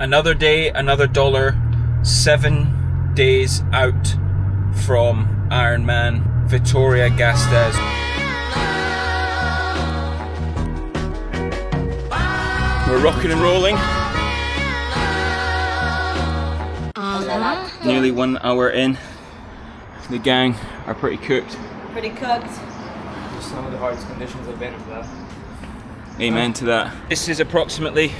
Another day, another dollar, 7 days out from Ironman Vitoria-Gasteiz. We're rocking and rolling. Nearly 1 hour in. The gang are pretty cooked. Pretty cooked. Some of the hardest conditions I've been in for that. Amen to that. This is approximately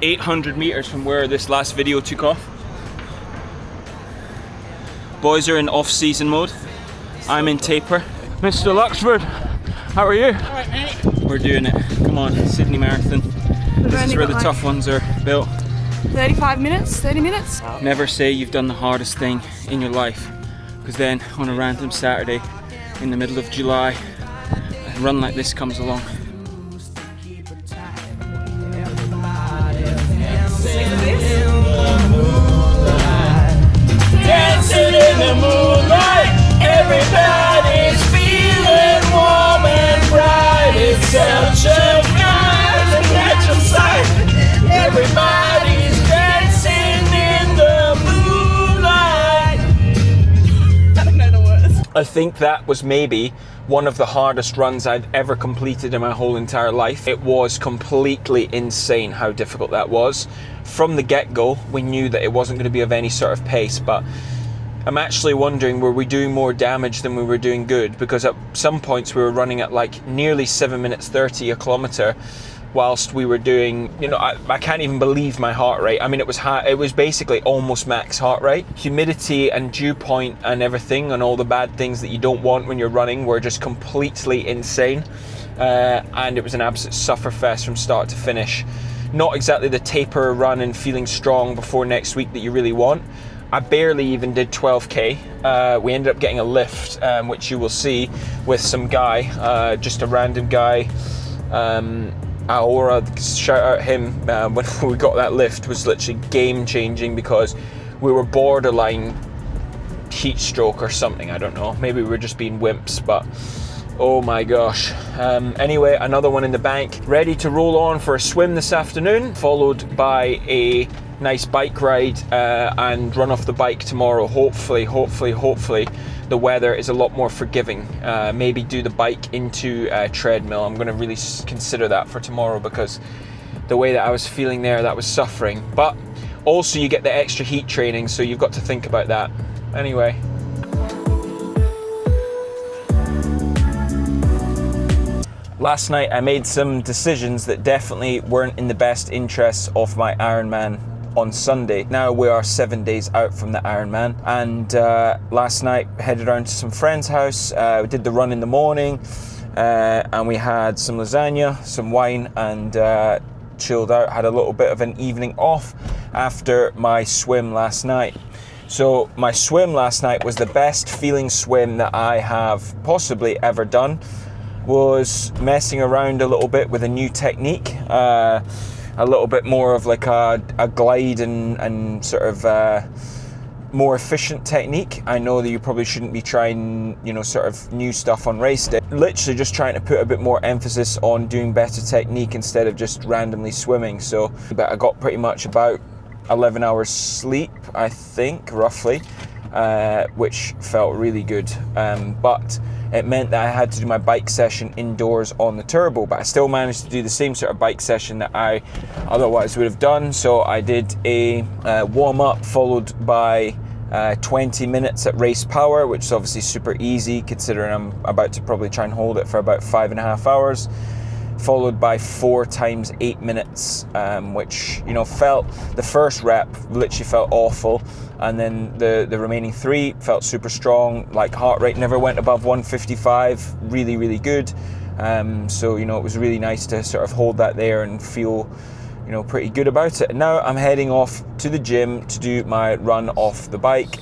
800 meters from where this last video took off. Boys are in off-season mode. I'm in taper. Mr. Luxford, how are you? Alright, mate. We're doing it. Come on, Sydney Marathon. This is where the tough ones are built. 35 minutes, 30 minutes. Never say you've done the hardest thing in your life, because then on a random Saturday in the middle of July, a run like this comes along. Dancing in the moonlight, everybody's feeling warm and bright. It's such a nice and natural sight. Everybody's dancing in the moonlight. I don't know the words. I think that was maybe one of the hardest runs I'd ever completed in my whole entire life. It was completely insane how difficult that was. From the get-go, we knew that it wasn't going to be of any sort of pace, but I'm actually wondering, were we doing more damage than we were doing good? Because at some points we were running at like nearly 7 minutes 30 a kilometre, whilst we were doing, you know, I can't even believe my heart rate. I mean, it was basically almost max heart rate. Humidity and dew point and everything, and all the bad things that you don't want when you're running, were just completely insane. And it was an absolute sufferfest from start to finish. Not exactly the taper run and feeling strong before next week that you really want. I barely even did 12k. We ended up getting a lift, which you will see, with some guy, just a random guy. Aora, shout out him, when we got that lift, was literally game changing, because we were borderline heat stroke or something, I don't know. Maybe we were just being wimps, but oh my gosh. Anyway, another one in the bank, ready to roll on for a swim this afternoon, followed by a nice bike ride and run off the bike tomorrow. Hopefully the weather is a lot more forgiving. Maybe do the bike into a treadmill. I'm going to really consider that for tomorrow, because the way that I was feeling there, that was suffering. But also you get the extra heat training, so you've got to think about that. Anyway. Last night I made some decisions that definitely weren't in the best interests of my Ironman on Sunday. Now we are 7 days out from the Ironman, and last night headed around to some friend's house. We did the run in the morning, and we had some lasagna, some wine, and chilled out. Had a little bit of an evening off after my swim last night. So my swim last night was the best feeling swim that I have possibly ever done. Was messing around a little bit with a new technique, a little bit more of like a glide and sort of more efficient technique. I know that you probably shouldn't be trying, you know, sort of new stuff on race day. Literally just trying to put a bit more emphasis on doing better technique instead of just randomly swimming. So, but I got pretty much about 11 hours sleep, I think, roughly, which felt really good. But it meant that I had to do my bike session indoors on the turbo, but I still managed to do the same sort of bike session that I otherwise would have done. So I did a warm-up followed by 20 minutes at race power, which is obviously super easy considering I'm about to probably try and hold it for about 5.5 hours, followed by 4 times 8 minutes, which, you know, felt, the first rep literally felt awful, and then the remaining 3 felt super strong. Like, heart rate never went above 155, really good. So, you know, it was really nice to sort of hold that there and feel, you know, pretty good about it. And now I'm heading off to the gym to do my run off the bike,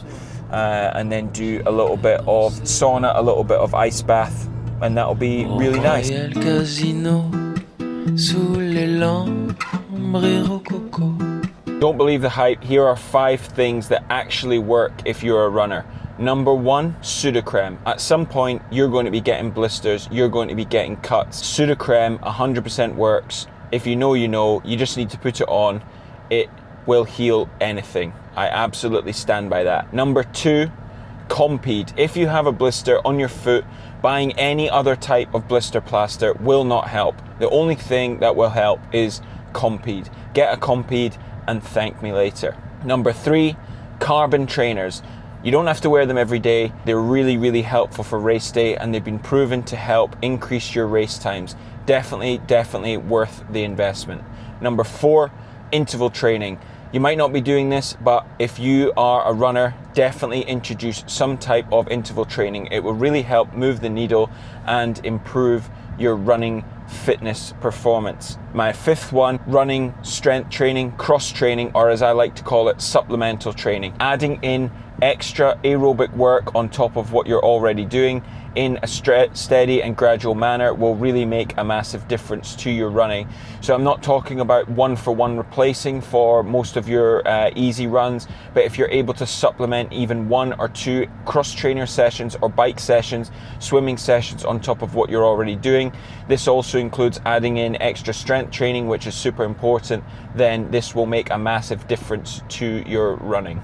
and then do a little bit of sauna, a little bit of ice bath, and that'll be really nice. Don't believe the hype. Here are 5 things that actually work if you're a runner. Number 1, Sudocrem. At some point, you're going to be getting blisters, you're going to be getting cuts. Sudocrem 100% works. If you know, you know. You just need to put it on it will heal anything. I absolutely stand by that. Number 2, Compeed. If you have a blister on your foot, buying any other type of blister plaster will not help. The only thing that will help is Compeed. Get a Compeed and thank me later. Number 3, carbon trainers. You don't have to wear them every day. They're really, really helpful for race day, and they've been proven to help increase your race times. Definitely worth the investment. Number 4, interval training. You might not be doing this, but if you are a runner, definitely introduce some type of interval training. It will really help move the needle and improve your running fitness performance. My 5th one, running strength training, cross training, or as I like to call it, supplemental training. Adding in extra aerobic work on top of what you're already doing in a steady and gradual manner will really make a massive difference to your running. So I'm not talking about one-for-one replacing for most of your easy runs, but if you're able to supplement even 1 or 2 cross-trainer sessions or bike sessions, swimming sessions on top of what you're already doing, this also includes adding in extra strength training, which is super important, then this will make a massive difference to your running.